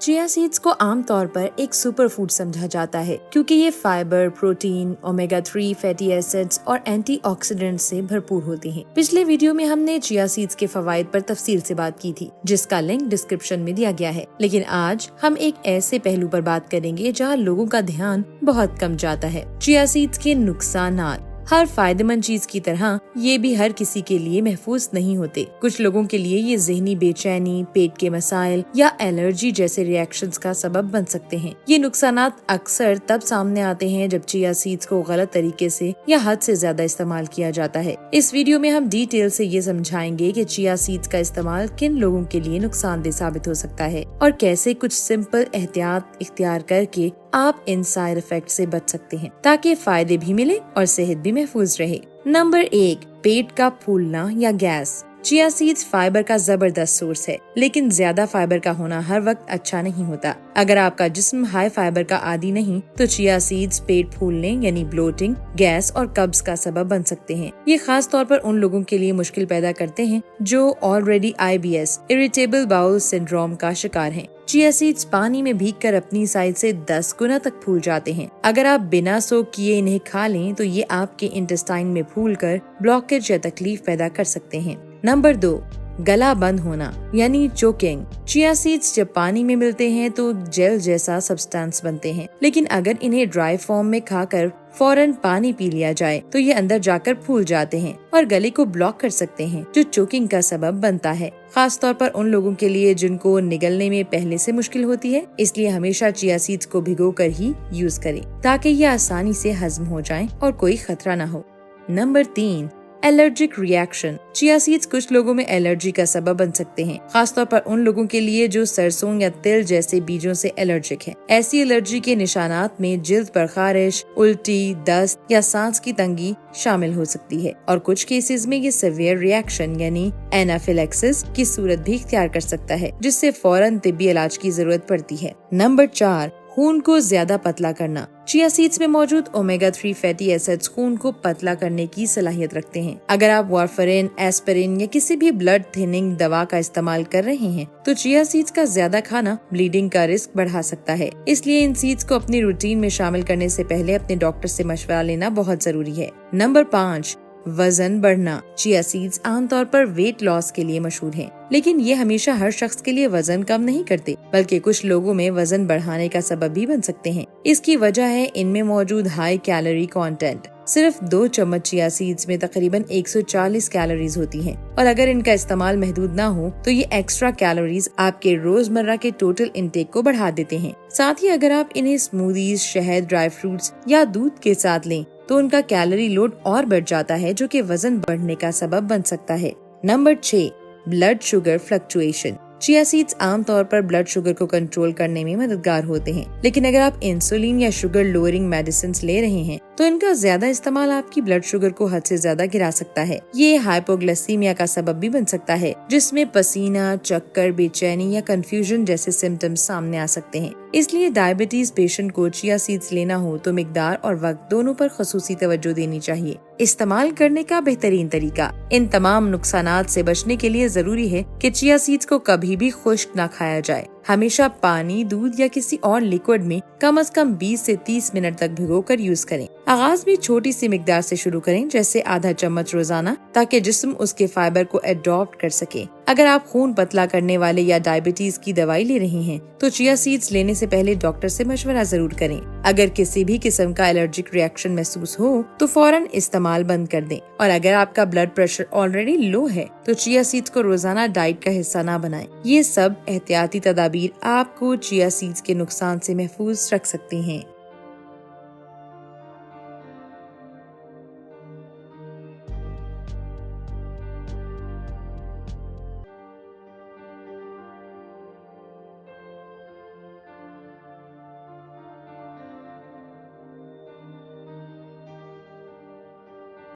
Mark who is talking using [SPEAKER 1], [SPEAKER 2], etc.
[SPEAKER 1] Chia seeds को आमतौर पर एक सुपर फूड समझा जाता है क्योंकि ये fibre, protein, omega 3 fatty acids और एंटीऑक्सीडेंट्स से भरपूर होते हैं। पिछले वीडियो में हमने चिया सीड्स के फवाइद पर तफसील से बात की थी, जिसका लिंक डिस्क्रिप्शन में दिया गया है। लेकिन आज हम एक ऐसे पहलू पर बात करेंगे जहाँ लोगों का ध्यान बहुत कम जाता है, चिया सीड्स के नुकसानात। हर फायदेमंद चीज की तरह ये भी हर किसी के लिए महफूज नहीं होते। कुछ लोगों के लिए ये ज़हनी बेचैनी, पेट के मसाइल या एलर्जी जैसे रिएक्शंस का सबब बन सकते हैं। ये नुकसानात अक्सर तब सामने आते हैं जब चिया सीड्स को गलत तरीके से या हद से ज्यादा इस्तेमाल किया जाता है। इस वीडियो में हम डिटेल से ये समझाएंगे कि चिया सीड्स का इस्तेमाल किन लोगों के लिए नुकसानदेह साबित हो सकता है और कैसे कुछ सिंपल एहतियात इख्तियार करके आप इन साइड इफेक्ट से बच सकते हैं ताकि फायदे भी मिले और सेहत भी महफूज रहे। नंबर 1, पेट का फूलना या गैस। चिया सीड्स फाइबर का जबरदस्त सोर्स है, लेकिन ज्यादा फाइबर का होना हर वक्त अच्छा नहीं होता। अगर आपका जिस्म हाई फाइबर का आदी नहीं तो चिया सीड्स पेट फूलने यानी ब्लोटिंग, गैस और कब्ज का सबब बन सकते हैं। ये खास तौर पर उन लोगों के लिए मुश्किल पैदा करते हैं जो already IBS irritable bowel syndrome का शिकार हैं। चिया सीड्स पानी में भीगकर अपनी साइज से 10 गुना तक फूल जाते हैं। अगर आप बिना सोक किए इन्हें खा लें तो ये आपके इंटेस्टाइन में फूलकर ब्लॉकेज या तकलीफ पैदा कर सकते हैं। नंबर 2, गला बंद होना यानी चोकिंग। चिया सीड्स जब पानी में मिलते हैं तो जेल जैसा सब्सटेंस बनते हैं, लेकिन अगर इन्हें ड्राई फॉर्म में खाकर फौरन पानी पी लिया जाए तो ये अंदर जाकर फूल जाते हैं और गले को ब्लॉक कर सकते हैं, जो चोकिंग का सबब बनता है। खास तौर पर उन लोगों के लिए जिनको निगलने में पहले से मुश्किल होती है। इसलिए हमेशा चिया सीड्स को भिगोकर ही यूज करें ताकि ये आसानी से हजम हो जाएं और कोई खतरा न हो। Number 3, allergic reaction. Chia seeds कुछ लोगों में एलर्जी का सबब बन सकते हैं, खासतौर पर उन लोगों के लिए जो सरसों या तिल जैसे बीजों से एलर्जिक हैं। ऐसी एलर्जी के निशानात में जिल्द पर खारिश, उल्टी, दस्त या सांस की तंगी शामिल हो सकती है और कुछ केसेस में ये सीवियर रिएक्शन यानी एनाफिलेक्सिस की सूरत भी इख्तियार कर सकता है, जिससे फौरन तिब्बी इलाज की जरूरत पड़ती है। नंबर 4, खून को ज्यादा पतला करना। चिया सीड्स में मौजूद ओमेगा 3 फैटी एसिड्स खून को पतला करने की सलाहियत रखते हैं। अगर आप वारफरिन, एस्पिरिन या किसी भी ब्लड थिनिंग दवा का इस्तेमाल कर रहे हैं तो चिया सीड्स का ज्यादा खाना ब्लीडिंग का रिस्क बढ़ा सकता है। इसलिए इन सीड्स को अपनी रूटीन में शामिल करने से पहले अपने डॉक्टर से मशवरा लेना बहुत जरूरी है। नंबर 5, वजन बढ़ना। चिया सीड्स आमतौर पर वेट लॉस के लिए मशहूर हैं, लेकिन ये हमेशा हर शख्स के लिए वजन कम नहीं करते, बल्कि कुछ लोगों में वजन बढ़ाने का सबब भी बन सकते हैं। इसकी वजह है इनमें मौजूद हाई कैलोरी कंटेंट। सिर्फ 2 चम्मच चिया सीड्स में तकरीबन 140 कैलोरीज होती हैं और अगर इनका इस्तेमाल महदूद ना हो तो ये एक्स्ट्रा कैलोरीज आपके रोजमर्रा के टोटल इंटेक को बढ़ा देते हैं। साथ ही अगर आप इन्हें स्मूदीज, शहद, ड्राई फ्रूट्स या दूध के साथ लें तो उनका कैलोरी लोड और बढ़ जाता है, जो कि वजन बढ़ने का सबब बन सकता है। Number 6, blood sugar fluctuation. Chia seeds आमतौर पर ब्लड शुगर को कंट्रोल करने में मददगार होते हैं, लेकिन अगर आप इंसुलिन या शुगर लोअरिंग मेडिसिन ले रहे हैं तो इनका ज्यादा इस्तेमाल आपकी ब्लड शुगर को हद से ज्यादा गिरा सकता है। ये हाइपोग्लाइसीमिया का सबब भी बन सकता है, जिसमें पसीना, चक्कर, बेचैनी या कंफ्यूजन जैसे सिम्टम्स सामने आ सकते हैं। इसलिए डायबिटीज पेशेंट को चिया सीड्स लेना हो तो मिकदार और वक्त दोनों पर खसूसी तवज्जो देनी चाहिए। इस्तेमाल करने का बेहतरीन तरीका। इन तमाम नुकसानात से बचने के लिए जरूरी है कि चिया सीड्स को कभी भी खुश्क ना खाया जाए। हमेशा पानी, दूध या किसी और लिक्विड में कम से कम 20 से 30 मिनट तक भिगोकर यूज करें। आगाज भी छोटी सी मिकदार से शुरू करें, जैसे आधा चम्मच रोजाना, ताकि जिस्म उसके फाइबर को एडॉप्ट कर सके। अगर आप खून पतला करने वाले या डायबिटीज की दवाई ले रहे हैं तो चिया सीड्स लेने से पहले डॉक्टर से मशवरा जरूर करें। अगर किसी भी किस्म का एलर्जिक रिएक्शन महसूस हो तो फौरन इस्तेमाल बंद कर दें और अगर आपका ब्लड प्रेशर ऑलरेडी लो है तो चिया सीड्स को रोजाना डाइट का हिस्सा ना बनाएं। ये सब एहतियाती तदाबीर आपको चिया सीड्स के नुकसान से महफूज रख सकती हैं।